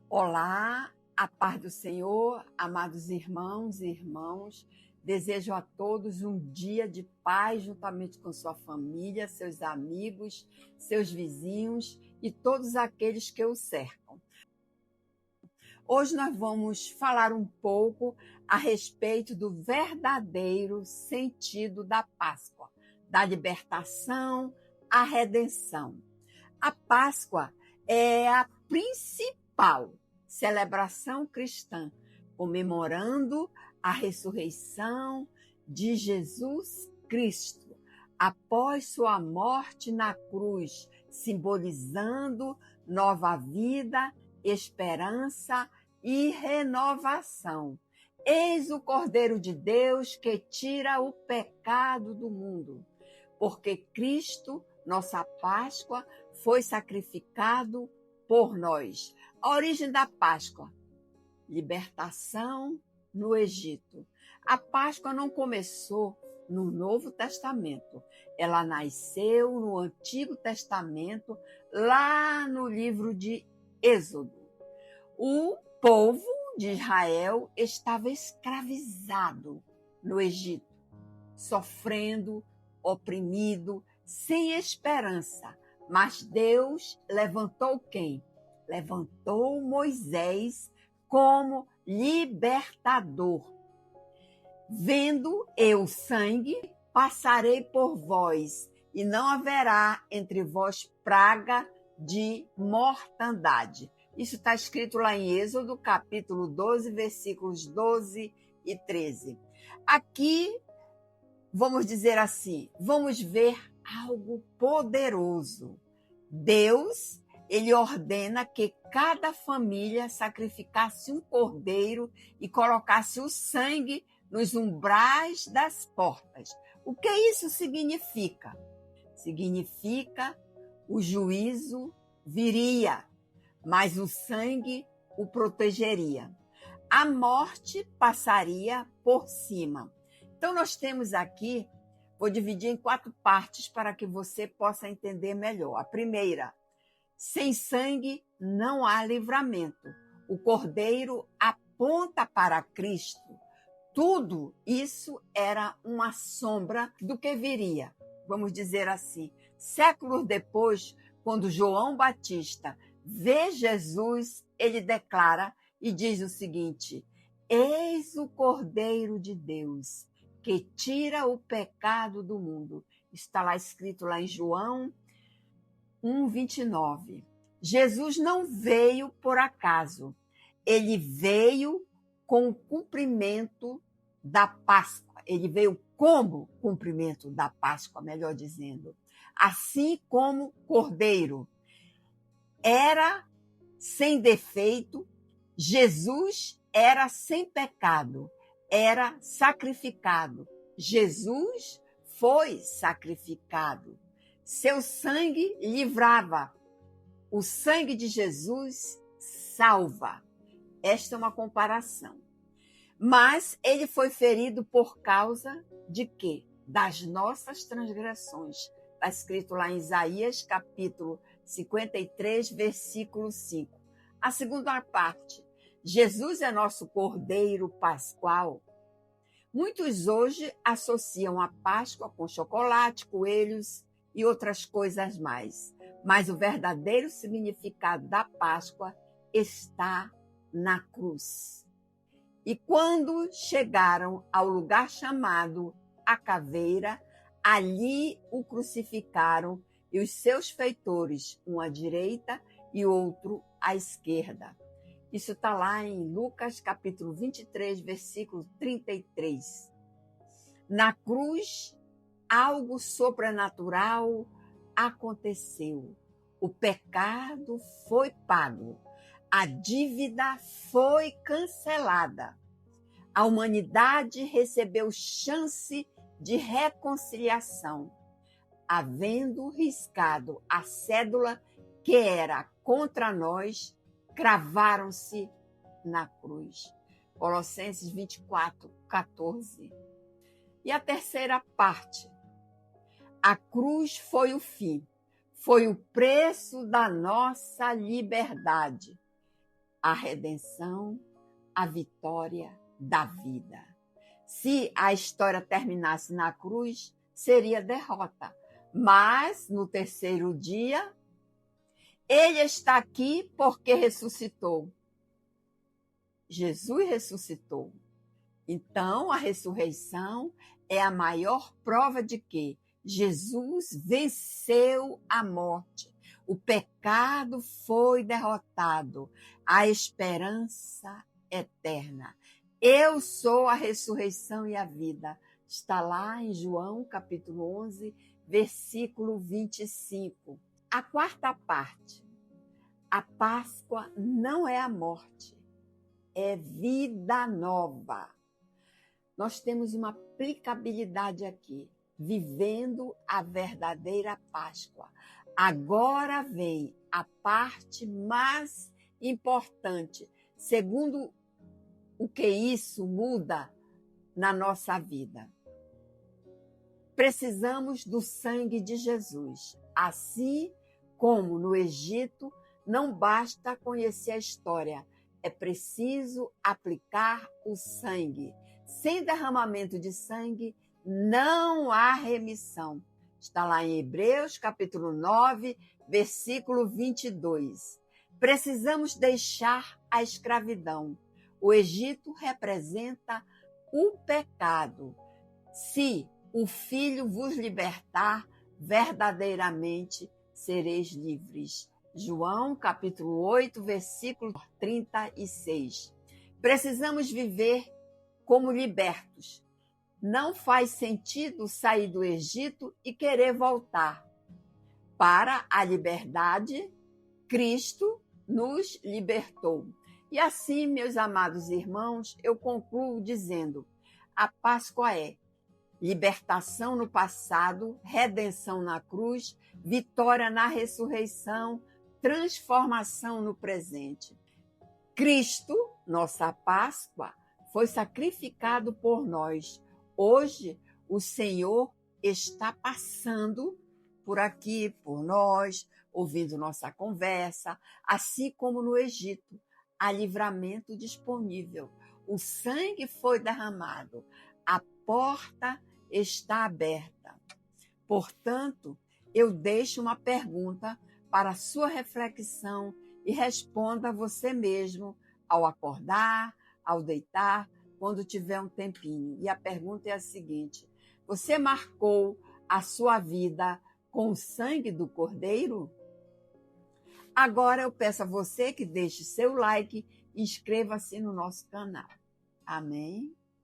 Olá, a paz do Senhor, amados irmãos e irmãs. Desejo a todos um dia de paz juntamente com sua família, seus amigos, seus vizinhos e todos aqueles que o cercam. Hoje nós vamos falar um pouco a respeito do verdadeiro sentido da Páscoa, da libertação à redenção. A Páscoa é a principal celebração cristã, comemorando a ressurreição de Jesus Cristo após sua morte na cruz, simbolizando nova vida, esperança e renovação. Eis o Cordeiro de Deus que tira o pecado do mundo, porque Cristo, nossa Páscoa, foi sacrificado por nós. A origem da Páscoa: libertação no Egito. A Páscoa não começou no Novo Testamento. Ela nasceu no Antigo Testamento, lá no livro de Êxodo. O povo de Israel estava escravizado no Egito, sofrendo, oprimido, sem esperança. Mas Deus levantou quem? Levantou Moisés como libertador. Vendo eu sangue, passarei por vós, e não haverá entre vós praga de mortandade. Isso está escrito lá em Êxodo, capítulo 12, versículos 12 e 13. Aqui, vamos dizer assim, vamos ver algo poderoso. Deus, ele ordena que cada família sacrificasse um cordeiro e colocasse o sangue nos umbrais das portas. O que isso significa? Significa o juízo viria, mas o sangue o protegeria. A morte passaria por cima. Então, nós temos aqui, vou dividir em 4 partes para que você possa entender melhor. A primeira: sem sangue não há livramento. O cordeiro aponta para Cristo. Tudo isso era uma sombra do que viria, vamos dizer assim. Séculos depois, quando João Batista vê Jesus, ele declara e diz o seguinte: eis o Cordeiro de Deus, que tira o pecado do mundo. Está lá escrito lá em João 1:29. Jesus não veio por acaso. Ele veio com o cumprimento da Páscoa. Ele veio como cumprimento da Páscoa, melhor dizendo. Assim como Cordeiro era sem defeito, Jesus era sem pecado, era sacrificado. Jesus foi sacrificado. Seu sangue livrava. O sangue de Jesus salva. Esta é uma comparação. Mas ele foi ferido por causa de quê? Das nossas transgressões. Está escrito lá em Isaías, capítulo 53, versículo 5. A segunda parte: Jesus é nosso Cordeiro Pascual. Muitos hoje associam a Páscoa com chocolate, coelhos e outras coisas mais. Mas o verdadeiro significado da Páscoa está na cruz. E quando chegaram ao lugar chamado a Caveira, ali o crucificaram e os seus feitores, um à direita e outro à esquerda. Isso está lá em Lucas, capítulo 23, versículo 33. Na cruz, algo sobrenatural aconteceu. O pecado foi pago. A dívida foi cancelada. A humanidade recebeu chance de reconciliação, havendo riscado a cédula que era contra nós, cravaram-se na cruz. Colossenses 24, 14. E a terceira parte: a cruz foi o fim, foi o preço da nossa liberdade. a redenção, a vitória da vida. Se a história terminasse na cruz, seria derrota. Mas, no terceiro dia, ele está aqui porque ressuscitou. Jesus ressuscitou. Então, a ressurreição é a maior prova de que Jesus venceu a morte. O pecado foi derrotado. A esperança eterna. Eu sou a ressurreição e a vida. Está lá em João, capítulo 11, versículo 25. A quarta parte. A Páscoa não é a morte, é vida nova. Nós temos uma aplicabilidade aqui, vivendo a verdadeira Páscoa. Agora vem a parte mais importante, segundo o que isso muda na nossa vida. Precisamos do sangue de Jesus. Assim como no Egito, não basta conhecer a história, é preciso aplicar o sangue. Sem derramamento de sangue, não há remissão. Está lá em Hebreus, capítulo 9, versículo 22. Precisamos deixar a escravidão. O Egito representa o pecado. Se o Filho vos libertar, verdadeiramente sereis livres. João, capítulo 8, versículo 36. Precisamos viver como libertos. Não faz sentido sair do Egito e querer voltar. Para a liberdade, Cristo nos libertou. E assim, meus amados irmãos, eu concluo dizendo: a Páscoa é libertação no passado, redenção na cruz, vitória na ressurreição, transformação no presente. Cristo, nossa Páscoa, foi sacrificado por nós. Hoje, o Senhor está passando por aqui, por nós, ouvindo nossa conversa, assim como no Egito, há livramento disponível. O sangue foi derramado, a porta está aberta. Portanto, eu deixo uma pergunta para a sua reflexão e responda você mesmo ao acordar, ao deitar, quando tiver um tempinho. E a pergunta é a seguinte: você marcou a sua vida com o sangue do Cordeiro? Agora eu peço a você que deixe seu like e inscreva-se no nosso canal. Amém?